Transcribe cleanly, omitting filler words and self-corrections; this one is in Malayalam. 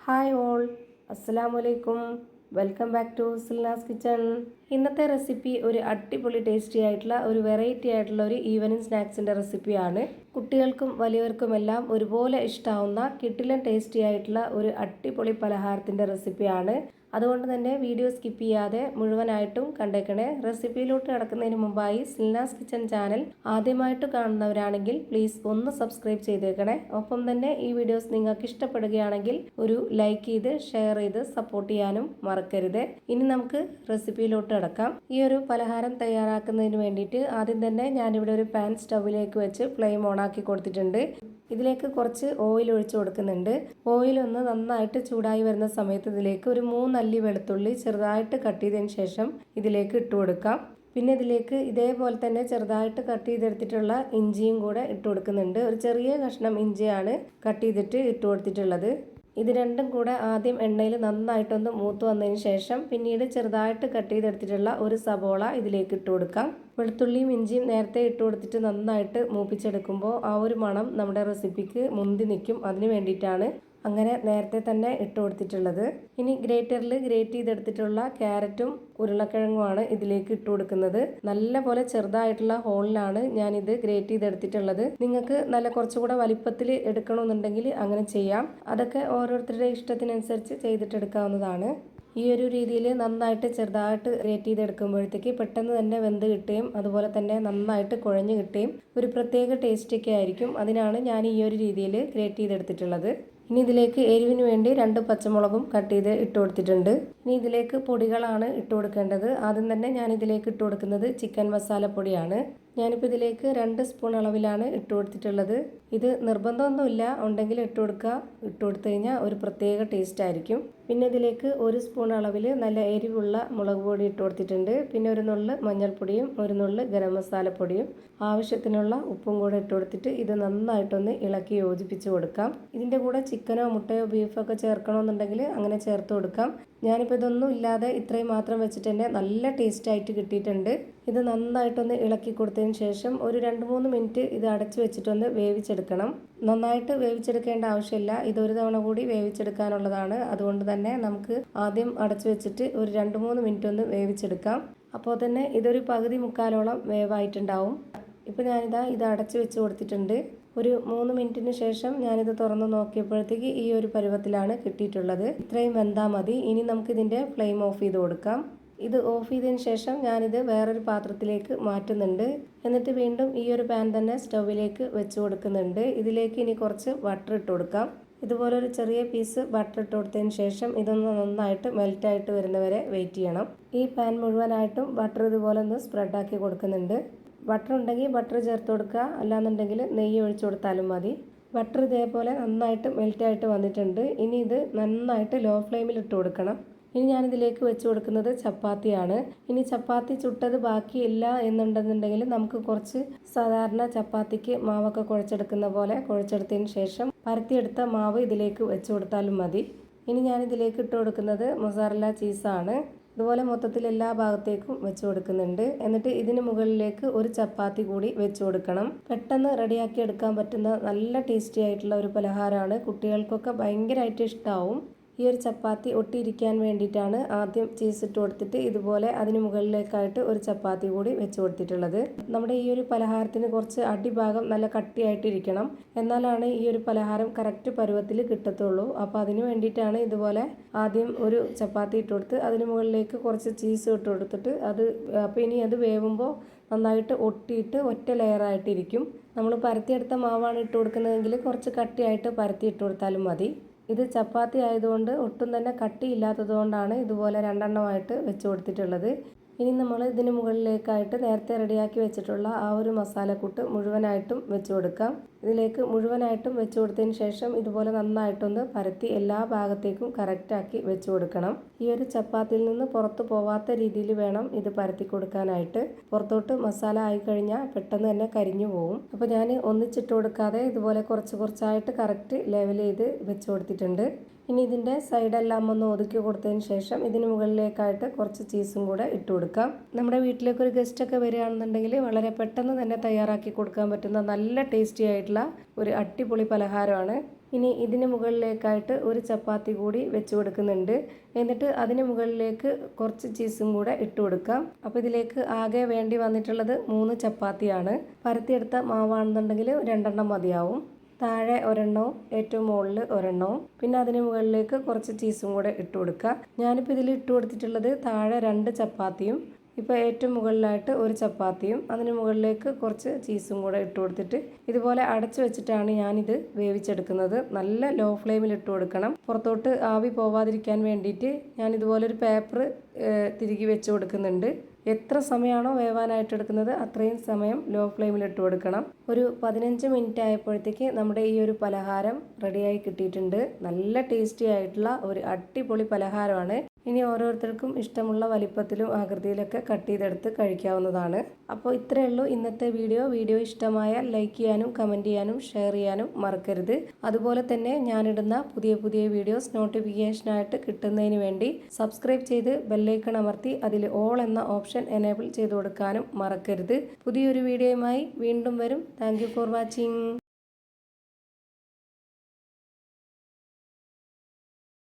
ഹായ് ഓൾ, അസ്സലാമലൈക്കും. Welcome back to Silna's kitchen. ഇന്നത്തെ റെസിപ്പി ഒരു അടിപൊളി ടേസ്റ്റി ആയിട്ടുള്ള ഒരു വെറൈറ്റി ആയിട്ടുള്ള ഒരു ഈവനിങ് സ്നാക്സിൻ്റെ റെസിപ്പിയാണ്. കുട്ടികൾക്കും വലിയവർക്കുമെല്ലാം ഒരുപോലെ ഇഷ്ടാവുന്ന കിടിലൻ ടേസ്റ്റി ആയിട്ടുള്ള ഒരു അടിപൊളി പലഹാരത്തിൻ്റെ റെസിപ്പിയാണ്. അതുകൊണ്ട് തന്നെ വീഡിയോ സ്കിപ്പ് ചെയ്യാതെ മുഴുവനായിട്ടും കണ്ടേക്കണേ. റെസിപ്പിയിലോട്ട് കിടക്കുന്നതിന് മുമ്പായി സിൽനാസ് കിച്ചൺ ചാനൽ ആദ്യമായിട്ട് കാണുന്നവരാണെങ്കിൽ പ്ലീസ് ഒന്ന് സബ്സ്ക്രൈബ് ചെയ്തേക്കണേ. ഒപ്പം തന്നെ ഈ വീഡിയോസ് നിങ്ങൾക്ക് ഇഷ്ടപ്പെടുകയാണെങ്കിൽ ഒരു ലൈക്ക് ചെയ്ത് ഷെയർ ചെയ്ത് സപ്പോർട്ട് ചെയ്യാനും മറക്കരുത്. ഇനി നമുക്ക് റെസിപ്പിയിലോട്ട് കിടക്കാം. ഈ ഒരു പലഹാരം തയ്യാറാക്കുന്നതിന് വേണ്ടിയിട്ട് ആദ്യം തന്നെ ഞാനിവിടെ ഒരു പാൻ സ്റ്റൗവിലേക്ക് വെച്ച് ഫ്ലെയിം ഓൺ ആക്കി കൊടുത്തിട്ടുണ്ട്. ഇതിലേക്ക് കുറച്ച് ഓയിൽ ഒഴിച്ചു കൊടുക്കുന്നുണ്ട്. ഓയിൽ ഒന്ന് നന്നായിട്ട് ചൂടായി വരുന്ന സമയത്ത് ഇതിലേക്ക് ഒരു 3 അല്ലി വെളുത്തുള്ളി ചെറുതായിട്ട് കട്ട് ചെയ്തതിന് ശേഷം ഇതിലേക്ക് ഇട്ട് കൊടുക്കാം. പിന്നെ ഇതിലേക്ക് ഇതേപോലെ തന്നെ ചെറുതായിട്ട് കട്ട് ചെയ്തെടുത്തിട്ടുള്ള ഇഞ്ചിയും കൂടെ ഇട്ട് കൊടുക്കുന്നുണ്ട്. ഒരു ചെറിയ കഷ്ണം ഇഞ്ചിയാണ് കട്ട് ചെയ്തിട്ട് ഇട്ട് കൊടുത്തിട്ടുള്ളത്. ഇത് രണ്ടും കൂടെ ആദ്യം എണ്ണയിൽ നന്നായിട്ടൊന്ന് മൂത്ത് വന്നതിന് ശേഷം പിന്നീട് ചെറുതായിട്ട് കട്ട് ചെയ്തെടുത്തിട്ടുള്ള ഒരു സബോള ഇതിലേക്ക് ഇട്ട് കൊടുക്കാം. വെളുത്തുള്ളിയും ഇഞ്ചിയും നേരത്തെ ഇട്ട് കൊടുത്തിട്ട് നന്നായിട്ട് മൂപ്പിച്ചെടുക്കുമ്പോൾ ആ ഒരു മണം നമ്മുടെ റെസിപ്പിക്ക് മുന്തി നിൽക്കും. അതിന് വേണ്ടിയിട്ടാണ് അങ്ങനെ നേരത്തെ തന്നെ ഇട്ട് കൊടുത്തിട്ടുള്ളത്. ഇനി ഗ്രേറ്ററിൽ ഗ്രേറ്റ് ചെയ്തെടുത്തിട്ടുള്ള ക്യാരറ്റും ഉരുളക്കിഴങ്ങുമാണ് ഇതിലേക്ക് ഇട്ട് കൊടുക്കുന്നത്. നല്ല പോലെ ചെറുതായിട്ടുള്ള ഹോളിലാണ് ഞാനിത് ഗ്രേറ്റ് ചെയ്തെടുത്തിട്ടുള്ളത്. നിങ്ങൾക്ക് നല്ല കുറച്ചുകൂടെ വലിപ്പത്തിൽ എടുക്കണമെന്നുണ്ടെങ്കിൽ അങ്ങനെ ചെയ്യാം. അതൊക്കെ ഓരോരുത്തരുടെ ഇഷ്ടത്തിനനുസരിച്ച് ചെയ്തിട്ടെടുക്കാവുന്നതാണ്. ഈ ഒരു രീതിയിൽ നന്നായിട്ട് ചെറുതായിട്ട് ഗ്രേറ്റ് ചെയ്തെടുക്കുമ്പോഴത്തേക്ക് പെട്ടെന്ന് തന്നെ വെന്ത് കിട്ടുകയും അതുപോലെ തന്നെ നന്നായിട്ട് കുഴഞ്ഞ് കിട്ടുകയും ഒരു പ്രത്യേക ടേസ്റ്റൊക്കെ ആയിരിക്കും. അതിനാണ് ഞാൻ ഈ ഒരു രീതിയിൽ ഗ്രേറ്റ് ചെയ്തെടുത്തിട്ടുള്ളത്. ഇനി ഇതിലേക്ക് എരിവിന് വേണ്ടി 2 പച്ചമുളകും കട്ട് ചെയ്ത് ഇട്ട് കൊടുത്തിട്ടുണ്ട്. ഇനി ഇതിലേക്ക് പൊടികളാണ് ഇട്ട് കൊടുക്കേണ്ടത്. ആദ്യം തന്നെ ഞാൻ ഇതിലേക്ക് ഇട്ട് കൊടുക്കുന്നത് ചിക്കൻ മസാലപ്പൊടിയാണ്. ഞാനിപ്പോൾ ഇതിലേക്ക് 2 സ്പൂൺ അളവിലാണ് ഇട്ട് കൊടുത്തിട്ടുള്ളത്. ഇത് നിർബന്ധമൊന്നുമില്ല, ഉണ്ടെങ്കിൽ ഇട്ട് കൊടുക്കുക. ഇട്ട് കൊടുത്തു കഴിഞ്ഞാൽ ഒരു പ്രത്യേക ടേസ്റ്റ് ആയിരിക്കും. പിന്നെ ഇതിലേക്ക് 1 സ്പൂൺ അളവിൽ നല്ല എരിവുള്ള മുളക് പൊടി ഇട്ട് കൊടുത്തിട്ടുണ്ട്. പിന്നെ ഒരു നുള്ള് മഞ്ഞൾപ്പൊടിയും ഒരു നുള്ള് ഗരം മസാലപ്പൊടിയും ആവശ്യത്തിനുള്ള ഉപ്പും കൂടെ ഇട്ട് കൊടുത്തിട്ട് ഇത് നന്നായിട്ടൊന്ന് ഇളക്കി യോജിപ്പിച്ച് കൊടുക്കാം. ഇതിൻ്റെ കൂടെ ചിക്കനോ മുട്ടയോ ബീഫോ ഒക്കെ ചേർക്കണമെന്നുണ്ടെങ്കിൽ അങ്ങനെ ചേർത്ത് കൊടുക്കാം. ഞാനിപ്പോൾ ഇതൊന്നും ഇല്ലാതെ ഇത്രയും മാത്രം വെച്ചിട്ട് തന്നെ നല്ല ടേസ്റ്റായിട്ട് കിട്ടിയിട്ടുണ്ട്. ഇത് നന്നായിട്ടൊന്ന് ഇളക്കി കൊടുത്തതിന് ശേഷം ഒരു 2-3 മിനിറ്റ് ഇത് അടച്ചു വെച്ചിട്ടൊന്ന് വേവിച്ചെടുക്കണം. നന്നായിട്ട് വേവിച്ചെടുക്കേണ്ട ആവശ്യമില്ല, ഇതൊരു തവണ കൂടി വേവിച്ചെടുക്കാനുള്ളതാണ്. അതുകൊണ്ട് തന്നെ നമുക്ക് ആദ്യം അടച്ചു വെച്ചിട്ട് ഒരു 2-3 മിനിറ്റ് ഒന്ന് വേവിച്ചെടുക്കാം. അപ്പോൾ തന്നെ ഇതൊരു പകുതി മുക്കാലോളം വേവായിട്ടുണ്ടാവും. ഇപ്പോൾ ഞാനിതാ ഇത് അടച്ചു വെച്ച് കൊടുത്തിട്ടുണ്ട്. ഒരു 3 മിനിറ്റിന് ശേഷം ഞാനിത് തുറന്ന് നോക്കിയപ്പോഴത്തേക്ക് ഈ ഒരു പരുവത്തിലാണ് കിട്ടിയിട്ടുള്ളത്. ഇത്രയും വെന്താൽ മതി. ഇനി നമുക്കിതിൻ്റെ ഫ്ലെയിം ഓഫ് ചെയ്ത് കൊടുക്കാം. ഇത് ഓഫ് ചെയ്തതിന് ശേഷം ഞാനിത് വേറൊരു പാത്രത്തിലേക്ക് മാറ്റുന്നുണ്ട്. എന്നിട്ട് വീണ്ടും ഈ ഒരു പാൻ തന്നെ സ്റ്റൗവിലേക്ക് വെച്ച് കൊടുക്കുന്നുണ്ട്. ഇതിലേക്ക് ഇനി കുറച്ച് ബട്ടർ ഇട്ട് കൊടുക്കാം. ഇതുപോലൊരു ചെറിയ പീസ് ബട്ടർ ഇട്ട് കൊടുത്തതിന് ശേഷം ഇതൊന്ന് നന്നായിട്ട് മെൽറ്റായിട്ട് വരുന്നവരെ വെയിറ്റ് ചെയ്യണം. ഈ പാൻ മുഴുവനായിട്ടും ബട്ടർ ഇതുപോലെ ഒന്ന് സ്പ്രെഡാക്കി കൊടുക്കുന്നുണ്ട്. ബട്ടർ ഉണ്ടെങ്കിൽ ബട്ടർ ചേർത്ത് കൊടുക്കുക, അല്ലാന്നുണ്ടെങ്കിൽ നെയ്യ് ഒഴിച്ചു കൊടുത്താലും മതി. ബട്ടർ ഇതേപോലെ നന്നായിട്ട് മെൽറ്റായിട്ട് വന്നിട്ടുണ്ട്. ഇനി ഇത് നന്നായിട്ട് ലോ ഫ്ലെയിമിൽ ഇട്ട് കൊടുക്കണം. ഇനി ഞാനിതിലേക്ക് വെച്ച് കൊടുക്കുന്നത് ചപ്പാത്തിയാണ്. ഇനി ചപ്പാത്തി ചുട്ടത് ബാക്കിയില്ല എന്നുണ്ടെന്നുണ്ടെങ്കിൽ നമുക്ക് കുറച്ച് സാധാരണ ചപ്പാത്തിക്ക് മാവൊക്കെ കുഴച്ചെടുക്കുന്ന പോലെ കുഴച്ചെടുത്തതിന് ശേഷം പരത്തിയെടുത്ത മാവ് ഇതിലേക്ക് വെച്ച് കൊടുത്താലും മതി. ഇനി ഞാനിതിലേക്ക് ഇട്ട് കൊടുക്കുന്നത് മൊസറല്ല ചീസാണ്. ഇതുപോലെ മൊത്തത്തിൽ എല്ലാ ഭാഗത്തേക്കും വെച്ച് കൊടുക്കുന്നുണ്ട്. എന്നിട്ട് ഇതിന് മുകളിലേക്ക് ഒരു ചപ്പാത്തി കൂടി വെച്ച് കൊടുക്കണം. പെട്ടെന്ന് റെഡിയാക്കി എടുക്കാൻ പറ്റുന്ന നല്ല ടേസ്റ്റി ആയിട്ടുള്ള ഒരു പലഹാരമാണ്. കുട്ടികൾക്കൊക്കെ ഭയങ്കരമായിട്ട് ഇഷ്ടമാവും. ഈ ഒരു ചപ്പാത്തി ഒട്ടിയിരിക്കാൻ വേണ്ടിയിട്ടാണ് ആദ്യം ചീസ് ഇട്ട് കൊടുത്തിട്ട് ഇതുപോലെ അതിന് മുകളിലേക്കായിട്ട് ഒരു ചപ്പാത്തി കൂടി വെച്ച് കൊടുത്തിട്ടുള്ളത്. നമ്മുടെ ഈ ഒരു പലഹാരത്തിന് കുറച്ച് അടിഭാഗം നല്ല കട്ടിയായിട്ടിരിക്കണം, എന്നാലാണ് ഈ ഒരു പലഹാരം കറക്റ്റ് പരുവത്തിൽ കിട്ടത്തുള്ളൂ. അപ്പോൾ അതിന് വേണ്ടിയിട്ടാണ് ഇതുപോലെ ആദ്യം ഒരു ചപ്പാത്തി ഇട്ട് കൊടുത്ത് അതിന് മുകളിലേക്ക് കുറച്ച് ചീസ് ഇട്ട് കൊടുത്തിട്ട് അപ്പോൾ ഇനി അത് വേവുമ്പോൾ നന്നായിട്ട് ഒട്ടിയിട്ട് ഒറ്റ ലെയറായിട്ടിരിക്കും. നമ്മൾ പരത്തിയെടുത്ത മാവാണ് ഇട്ട് കൊടുക്കുന്നതെങ്കിൽ കുറച്ച് കട്ടിയായിട്ട് പരത്തി ഇട്ട് കൊടുത്താലും മതി. ഇത് ചപ്പാത്തി ആയതുകൊണ്ട് ഒട്ടും തന്നെ കട്ടിയില്ലാത്തത് കൊണ്ടാണ് ഇതുപോലെ 2 എണ്ണമായിട്ട് വെച്ച് കൊടുത്തിട്ടുള്ളത്. ഇനി നമ്മൾ ഇതിന് മുകളിലേക്കായിട്ട് നേരത്തെ റെഡിയാക്കി വെച്ചിട്ടുള്ള ആ ഒരു മസാലക്കൂട്ട് മുഴുവനായിട്ടും വെച്ച് കൊടുക്കാം. ഇതിലേക്ക് മുഴുവനായിട്ടും വെച്ച് കൊടുത്തതിന് ശേഷം ഇതുപോലെ നന്നായിട്ടൊന്ന് പരത്തി എല്ലാ ഭാഗത്തേക്കും കറക്റ്റാക്കി വെച്ച് കൊടുക്കണം. ഈ ഒരു ചപ്പാത്തിയിൽ നിന്ന് പുറത്ത് പോവാത്ത രീതിയിൽ വേണം ഇത് പരത്തി കൊടുക്കാനായിട്ട്. പുറത്തോട്ട് മസാല ആയിക്കഴിഞ്ഞാൽ പെട്ടെന്ന് തന്നെ കരിഞ്ഞു പോകും. അപ്പോൾ ഞാൻ ഒന്നിച്ചിട്ട് കൊടുക്കാതെ ഇതുപോലെ കുറച്ച് കുറച്ചായിട്ട് കറക്റ്റ് ലെവൽ ചെയ്ത് വെച്ച് കൊടുത്തിട്ടുണ്ട്. ഇനി ഇതിൻ്റെ സൈഡെല്ലാം ഒന്ന് ഒതുക്കി കൊടുത്തതിന് ശേഷം ഇതിന് മുകളിലേക്കായിട്ട് കുറച്ച് ചീസും കൂടെ ഇട്ട് കൊടുക്കാം. നമ്മുടെ വീട്ടിലേക്ക് ഒരു ഗസ്റ്റൊക്കെ വരികയാണെന്നുണ്ടെങ്കിൽ വളരെ പെട്ടെന്ന് തന്നെ തയ്യാറാക്കി കൊടുക്കാൻ പറ്റുന്ന നല്ല ടേസ്റ്റി ആയിട്ടുള്ള ഒരു അടിപൊളി പലഹാരമാണ്. ഇനി ഇതിന് മുകളിലേക്കായിട്ട് ഒരു ചപ്പാത്തി കൂടി വെച്ച് കൊടുക്കുന്നുണ്ട്. എന്നിട്ട് അതിന് മുകളിലേക്ക് കുറച്ച് ചീസും കൂടെ ഇട്ട് കൊടുക്കാം. അപ്പോൾ ഇതിലേക്ക് ആകെ വേണ്ടി വന്നിട്ടുള്ളത് 3 ചപ്പാത്തിയാണ്. പരത്തിയെടുത്ത മാവാണെന്നുണ്ടെങ്കിൽ 2 മതിയാവും. താഴെ ഒരെണ്ണവും ഏറ്റവും മുകളിൽ ഒരെണ്ണവും, പിന്നെ അതിന് മുകളിലേക്ക് കുറച്ച് ചീസും കൂടെ ഇട്ട് കൊടുക്കുക. ഞാനിപ്പോൾ ഇതിൽ ഇട്ട് കൊടുത്തിട്ടുള്ളത് താഴെ 2 ചപ്പാത്തിയും ഇപ്പോൾ ഏറ്റവും മുകളിലായിട്ട് ഒരു ചപ്പാത്തിയും അതിന് മുകളിലേക്ക് കുറച്ച് ചീസും കൂടെ ഇട്ട് കൊടുത്തിട്ട് ഇതുപോലെ അടച്ചു വെച്ചിട്ടാണ് ഞാനിത് വേവിച്ചെടുക്കുന്നത്. നല്ല ലോ ഫ്ലെയിമിൽ ഇട്ട് കൊടുക്കണം. പുറത്തോട്ട് ആവി പോവാതിരിക്കാൻ വേണ്ടിയിട്ട് ഞാൻ ഇതുപോലൊരു പേപ്പർ തിരികെ വെച്ച് കൊടുക്കുന്നുണ്ട്. എത്ര സമയമാണോ വേവാനായിട്ട് എടുക്കുന്നത് അത്രയും സമയം ലോ ഫ്ലെയിമിൽ ഇട്ട് കൊടുക്കണം. ഒരു 15 മിനിറ്റ് ആയപ്പോഴത്തേക്ക് നമ്മുടെ ഈ ഒരു പലഹാരം റെഡിയായി കിട്ടിയിട്ടുണ്ട്. നല്ല ടേസ്റ്റി ആയിട്ടുള്ള ഒരു അടിപൊളി പലഹാരമാണ്. ഇനി ഓരോരുത്തർക്കും ഇഷ്ടമുള്ള വലിപ്പത്തിലും ആകൃതിയിലൊക്കെ കട്ട് ചെയ്തെടുത്ത് കഴിക്കാവുന്നതാണ്. അപ്പോൾ ഇത്രയേ ഉള്ളൂ ഇന്നത്തെ വീഡിയോ ഇഷ്ടമായാൽ ലൈക്ക് ചെയ്യാനും കമൻറ്റ് ചെയ്യാനും ഷെയർ ചെയ്യാനും മറക്കരുത്. അതുപോലെ തന്നെ ഞാനിടുന്ന പുതിയ വീഡിയോസ് നോട്ടിഫിക്കേഷനായിട്ട് കിട്ടുന്നതിന് വേണ്ടി സബ്സ്ക്രൈബ് ചെയ്ത് ബെല്ലൈക്കൺ അമർത്തി അതിൽ ഓൾ എന്ന ഓപ്ഷൻ എനേബിൾ ചെയ്ത് കൊടുക്കാനും മറക്കരുത്. പുതിയൊരു വീഡിയോയുമായി വീണ്ടും വരും. Thank you for watching.